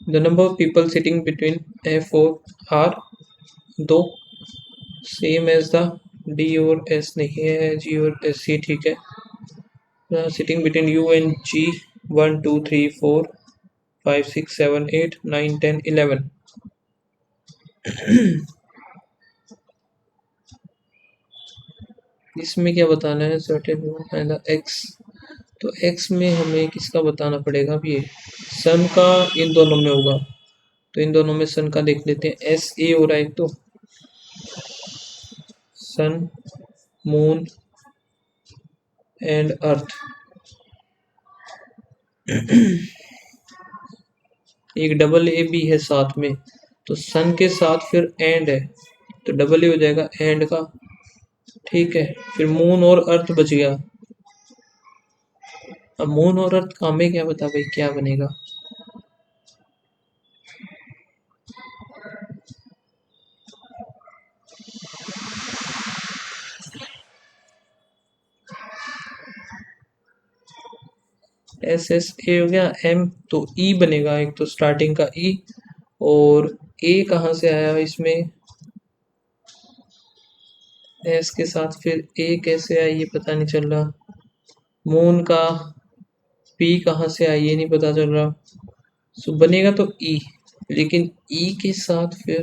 the number of people sitting between F और R 2, same as the D और S नहीं है, G और S ही ठीक है। Sitting between U and G, 1 2 3 4 5 6 7 8 9 10 11, इसमें क्या बताना है, सर्टेन X, तो X में हमें किसका बताना पड़ेगा, अब ये सन का इन दोनों में होगा, तो इन दोनों में सन का देख लेते हैं। SA हो रहा है एक तो, सन मून एंड अर्थ, एक डबल ए भी है साथ में, तो सन के साथ फिर एंड है, तो डबल ए हो जाएगा एंड का, ठीक है। फिर मून और अर्थ बच गया, अब मून और अर्थ का हमें क्या बता भाई क्या बनेगा, SSA हो गया, M तो E बनेगा, एक तो स्टार्टिंग का E, और A कहाँ से आया इसमें, S के साथ फिर A कैसे आया ये पता नहीं चल रहा, मून का P कहाँ से आया ये नहीं पता चल रहा, सो बनेगा तो E, लेकिन E के साथ फिर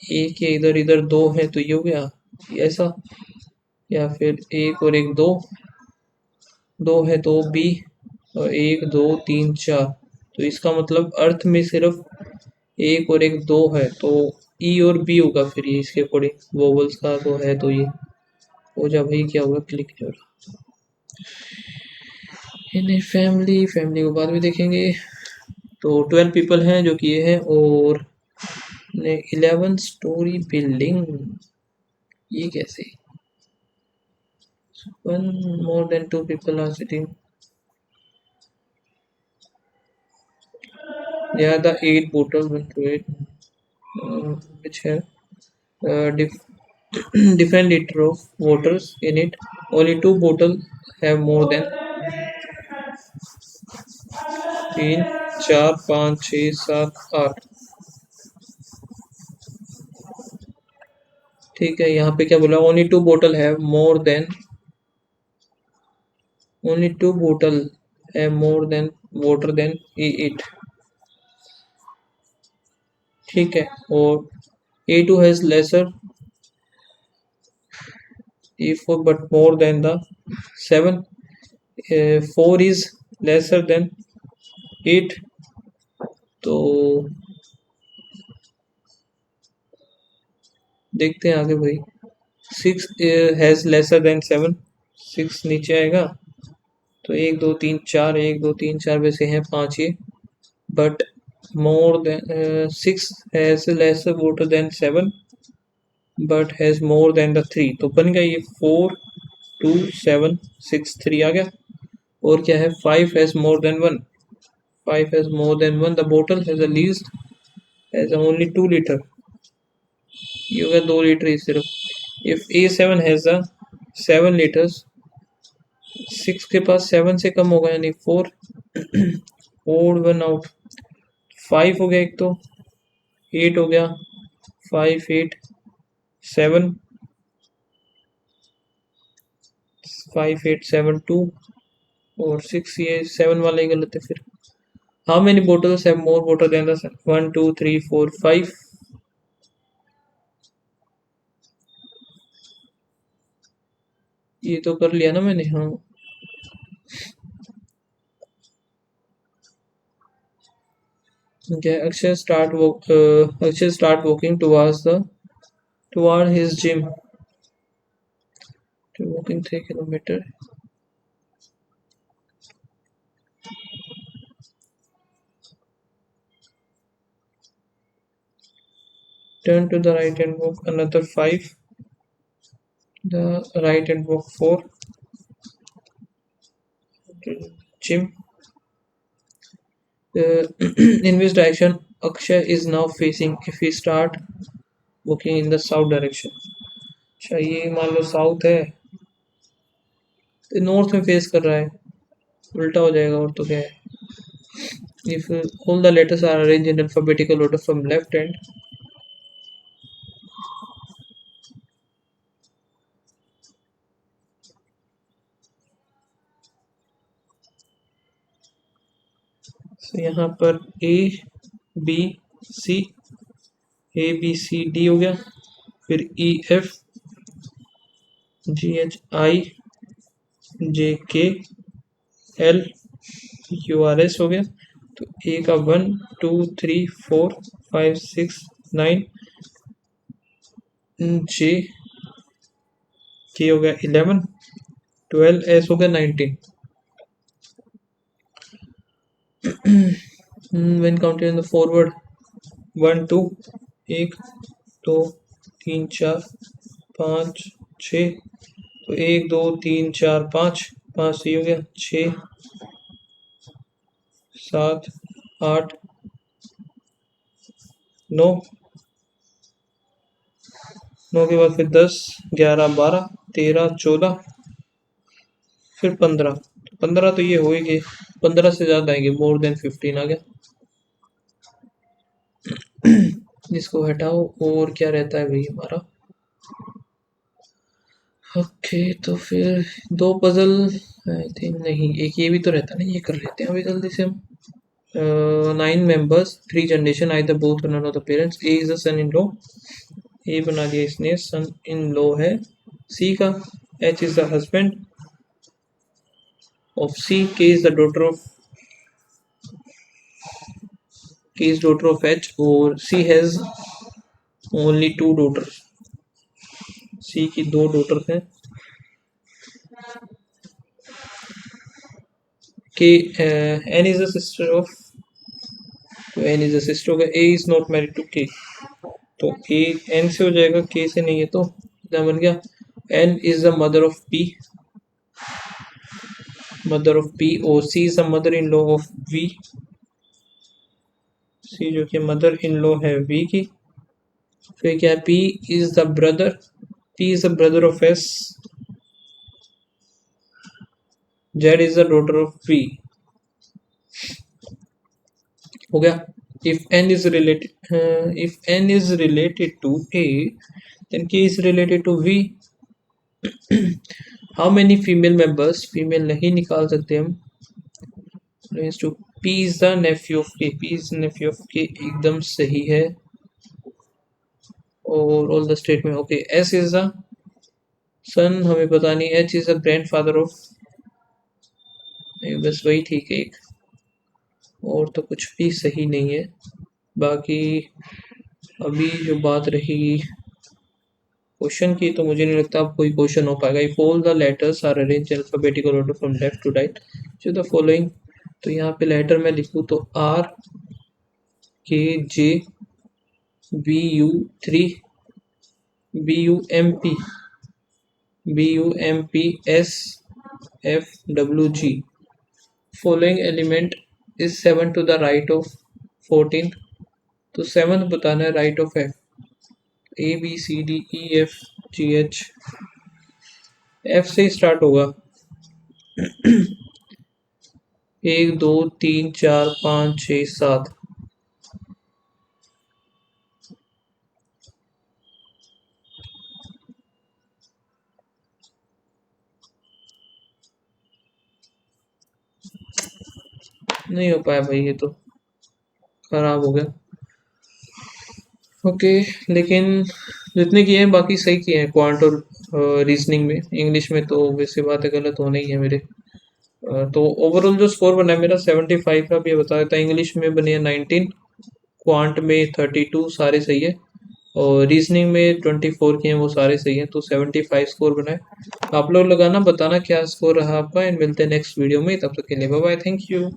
एक के इधर इधर 2 है तो ये हो गया ऐसा, या फिर एक और एक 2 है तो B, और 1 2 3 4, तो इसका मतलब अर्थ में सिर्फ एक और एक 2 है, तो E और B होगा फिर ये इसके अकॉर्डिंग, वोवल्स का तो है, तो ये हो जा भाई, क्या होगा, क्लिक नहीं हो रहा। इन फैमिली को बाद में देखेंगे। तो 12 पीपल हैं जो कि ये है, और 11 स्टोरी बिल्डिंग, ये कैसे, 1 more than 2 people are sitting, they are the 8 bottles into it, which have different liter of waters in it, only 2 bottles have more than 3 4 5 6 7 8, ठीक है, यहाँ पे क्या बोला, ओनली टू बोतल है मोर देन, ओनली टू बोतल है more than water then E8, ठीक है। और A2 has lesser E4 but more than the 7, 4 is lesser than 8, तो देखते हैं आगे भाई। 6 हैज लेसर देन 7, 6 नीचे आएगा, तो 1 2 3 4, 1 2 3 4 वैसे हैं 5 ये, but more than 6 has lesser water than 7 but has more than the 3, तो बन गया ये 4 2 7 6 3 आ गया। और क्या है, 5 has more then 1, 5 has more than 1, the bottle has a least has only 2 liter, ये हो गया 2 लीटर ही सिर्फ। if A7 has a 7 liters, 6 के पास 7 से कम होगा यानी 4, ओड 1 आउट, 5 हो गया एक, तो 8 हो गया, 5 8 7, 5 8 7 2, और 6, ये 7 वाला ही गलत है फिर। How many bottles have more water than the 1 2 3 4 5, ये तो कर लिया ना मैंने, हाँ। Okay, Akshay start walking toward his gym. To walking 3 kilometer. Turn to the right and walk another 5. The right and walk 4. Gym. In which direction Akshay is now facing if we start walking in the south direction? अच्छा, ये मान लो south है, तो north में face कर रहा है, उल्टा हो जाएगा और तो क्या है। If all the letters are arranged in alphabetical order from left hand, तो यहाँ पर B C ABCD हो गया, फिर EF GHIJKLURS हो गया, तो ए का 1 2 3 4 5 6 9, J K हो गया 11, 12 S हो गया 19। when counted in the forward 1 2, 1 2 3 4 5 6, तो 1 2 3 4 5, 5 से हो गया 6 7 8 9, 9 के बाद फिर 10 11 12 13 14, फिर 15, 15 तो ये हो ही गए, 15 से ज़्यादा आएंगे, मोर देन 15 आ गया। इसको हटाओ, और क्या रहता है भाई हमारा। ओके, तो फिर 2 पजल आई थिंक, नहीं एक ये भी तो रहता है ना, ये कर लेते हैं अभी जल्दी से हम। 9 मेंबर्स 3 जनरेशन आइदर बोथ और none of the parents. A is the son in law, A बना दिया इसने, सन इन लॉ है सी का। H is the husband of C, K is the daughter of, K is daughter of H, और C has only 2 daughters, C की 2 daughters हैं। K N is the sister of, तो N is the sister होगा। ए is not married to के, तो A N से हो जाएगा, के से नहीं है, तो क्या बन गया, N is the mother of P, mother of P, और C is the mother in law of V, C जो कि मदर इन लॉ है वी की। फिर क्या है, P is the brother, P is the brother of S, Z is the daughter of V, हो गया। if n is related to a, then K is related to V. How many female members, female नहीं निकाल सकते हम, raised to P is the nephew of K, P is nephew of K एकदम सही है, और all the statement okay. S is the son, हमें पता नहीं, H is the grandfather of, बस वही ठीक है एक, और तो कुछ भी सही नहीं है। बाकी अभी जो बात रही क्वेश्चन की, तो मुझे नहीं लगता अब कोई क्वेश्चन हो पाएगा। If all the letters are arrange alphabetical order from left to right जो द फॉलोइंग, तो यहाँ पे लेटर मैं लिखूँ तो R K J B U 3 B U M P S F W G, following element is 7 to the right of 14, तो 7th बताना है right of F, A B C D E F G H, F से start होगा 1 2 3 4 5 6 7, नहीं हो पाया भाई, ये तो खराब हो गया। ओके, लेकिन जितने किए हैं बाकी सही किए हैं, क्वांट और रीजनिंग में। इंग्लिश में तो वैसे बात है गलत होना ही है मेरे। तो ओवरऑल जो स्कोर बना है मेरा 75 का, भी बता देता। इंग्लिश में बने हैं 19, क्वांट में 32, सारे सही है, और रीजनिंग में 24 किए हैं, वो सारे सही हैं, तो 75 स्कोर बना है। आप लोग लगाना, बताना क्या स्कोर रहा आपका, एंड मिलते हैं नेक्स्ट वीडियो में, तब तक के लिए बाय बाय, थैंक यू।